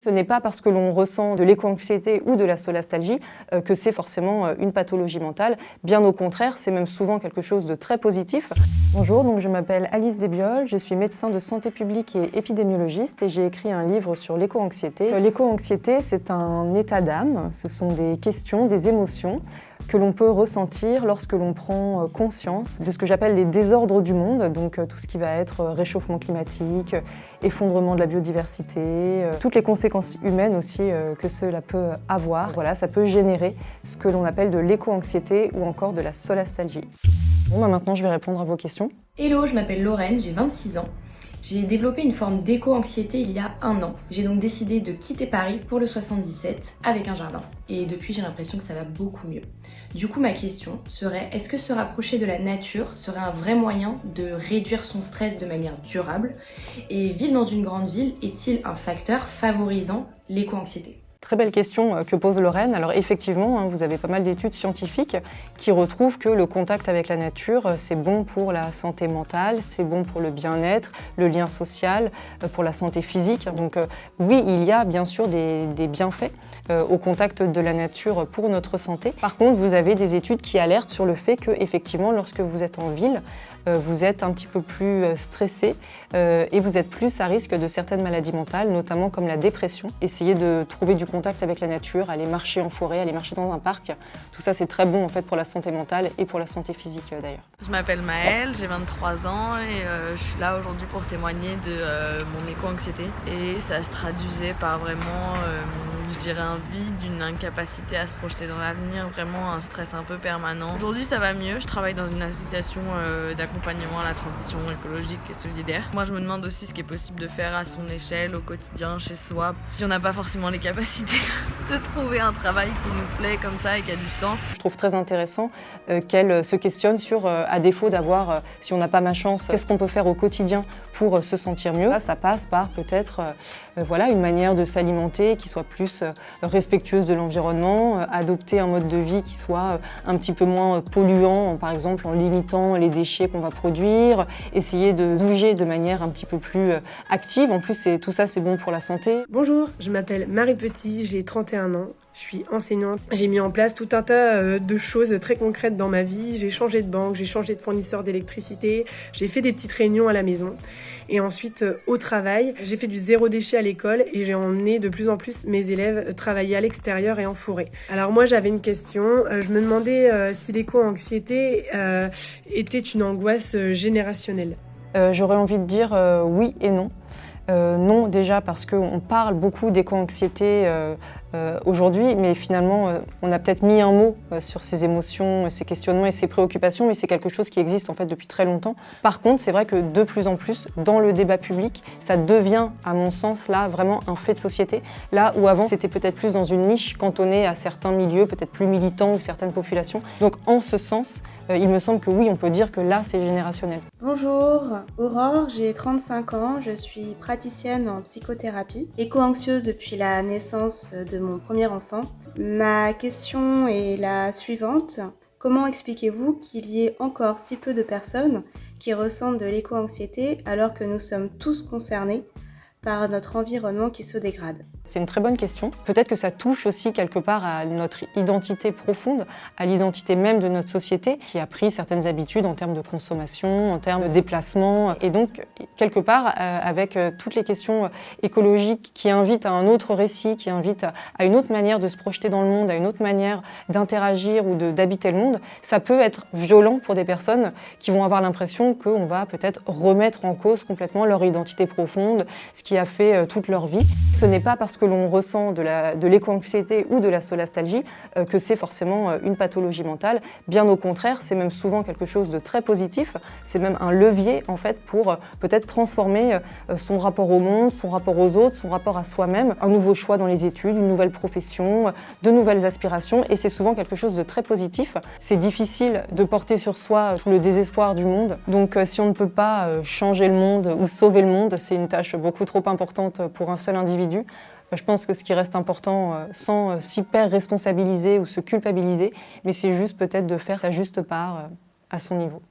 Ce n'est pas parce que l'on ressent de l'éco-anxiété ou de la solastalgie que c'est forcément une pathologie mentale. Bien au contraire, c'est même souvent quelque chose de très positif. Bonjour, donc je m'appelle Alice Desbioles, je suis médecin de santé publique et épidémiologiste et j'ai écrit un livre sur l'éco-anxiété. L'éco-anxiété, c'est un état d'âme, ce sont des questions, des émotions que l'on peut ressentir lorsque l'on prend conscience de ce que j'appelle les désordres du monde, donc tout ce qui va être réchauffement climatique, effondrement de la biodiversité, toutes les conséquences humaines aussi que cela peut avoir. Voilà, ça peut générer ce que l'on appelle de l'éco-anxiété ou encore de la solastalgie. Bon, maintenant je vais répondre à vos questions. Hello, je m'appelle Lorraine, j'ai 26 ans. J'ai développé une forme d'éco-anxiété il y a 1 an. J'ai donc décidé de quitter Paris pour le 77 avec un jardin. Et depuis, j'ai l'impression que ça va beaucoup mieux. Du coup, ma question serait, est-ce que se rapprocher de la nature serait un vrai moyen de réduire son stress de manière durable? Et vivre dans une grande ville est-il un facteur favorisant l'éco-anxiété? Très belle question que pose Lorraine. Alors effectivement, vous avez pas mal d'études scientifiques qui retrouvent que le contact avec la nature, c'est bon pour la santé mentale, c'est bon pour le bien-être, le lien social, pour la santé physique. Donc oui, il y a bien sûr des bienfaits au contact de la nature pour notre santé. Par contre, vous avez des études qui alertent sur le fait que effectivement, lorsque vous êtes en ville, vous êtes un petit peu plus stressé et vous êtes plus à risque de certaines maladies mentales, notamment comme la dépression. Essayez de trouver du contact avec la nature, aller marcher en forêt, aller marcher dans un parc. Tout ça, c'est très bon en fait pour la santé mentale et pour la santé physique d'ailleurs. Je m'appelle Maëlle, j'ai 23 ans et je suis là aujourd'hui pour témoigner de mon éco-anxiété. Et ça se traduisait par vraiment, je dirais, un vide, une incapacité à se projeter dans l'avenir, vraiment un stress un peu permanent. Aujourd'hui, ça va mieux. Je travaille dans une association d'accompagnement à la transition écologique et solidaire. Moi, je me demande aussi ce qui est possible de faire à son échelle, au quotidien, chez soi, si on n'a pas forcément les capacités de trouver un travail qui nous plaît comme ça et qui a du sens. Je trouve très intéressant qu'elle se questionne sur, à défaut d'avoir, si on n'a pas ma chance, qu'est-ce qu'on peut faire au quotidien pour se sentir mieux. Ça passe par peut-être voilà, une manière de s'alimenter qui soit plus respectueuse de l'environnement, adopter un mode de vie qui soit un petit peu moins polluant, par exemple en limitant les déchets qu'on va produire, essayer de bouger de manière un petit peu plus active. En plus, tout ça, c'est bon pour la santé. Bonjour, je m'appelle Marie Petit, j'ai 31 ans. Je suis enseignante. J'ai mis en place tout un tas de choses très concrètes dans ma vie. J'ai changé de banque, j'ai changé de fournisseur d'électricité, j'ai fait des petites réunions à la maison. Et ensuite, au travail, j'ai fait du zéro déchet à l'école et j'ai emmené de plus en plus mes élèves travailler à l'extérieur et en forêt. Alors moi, j'avais une question. Je me demandais si l'éco-anxiété était une angoisse générationnelle. J'aurais envie de dire oui et non. Non, déjà parce qu'on parle beaucoup d'éco-anxiété aujourd'hui, mais finalement, on a peut-être mis un mot sur ces émotions, ces questionnements et ces préoccupations, mais c'est quelque chose qui existe en fait depuis très longtemps. Par contre, c'est vrai que de plus en plus, dans le débat public, ça devient, à mon sens, là, vraiment un fait de société. Là où avant, c'était peut-être plus dans une niche cantonnée à certains milieux, peut-être plus militants ou certaines populations. Donc, en ce sens, il me semble que oui, on peut dire que là, c'est générationnel. Bonjour, Aurore, j'ai 35 ans, je suis praticienne en psychothérapie, éco-anxieuse depuis la naissance de mon premier enfant. Ma question est la suivante. Comment expliquez-vous qu'il y ait encore si peu de personnes qui ressentent de l'éco-anxiété alors que nous sommes tous concernés par notre environnement qui se dégrade? C'est une très bonne question. Peut-être que ça touche aussi quelque part à notre identité profonde, à l'identité même de notre société, qui a pris certaines habitudes en termes de consommation, en termes de déplacement. Et donc, quelque part, avec toutes les questions écologiques qui invitent à un autre récit, qui invitent à une autre manière de se projeter dans le monde, à une autre manière d'interagir ou d'habiter le monde, ça peut être violent pour des personnes qui vont avoir l'impression qu'on va peut-être remettre en cause complètement leur identité profonde, ce qui a fait toute leur vie. Ce n'est pas parce que l'on ressent de l'éco-anxiété ou de la solastalgie que c'est forcément une pathologie mentale. Bien au contraire, c'est même souvent quelque chose de très positif. C'est même un levier en fait pour peut-être transformer son rapport au monde, son rapport aux autres, son rapport à soi-même. Un nouveau choix dans les études, une nouvelle profession, de nouvelles aspirations et c'est souvent quelque chose de très positif. C'est difficile de porter sur soi tout le désespoir du monde. Donc si on ne peut pas changer le monde ou sauver le monde, c'est une tâche beaucoup trop importante pour un seul individu. Je pense que ce qui reste important, sans s'hyper-responsabiliser ou se culpabiliser, mais c'est juste peut-être de faire sa juste part à son niveau.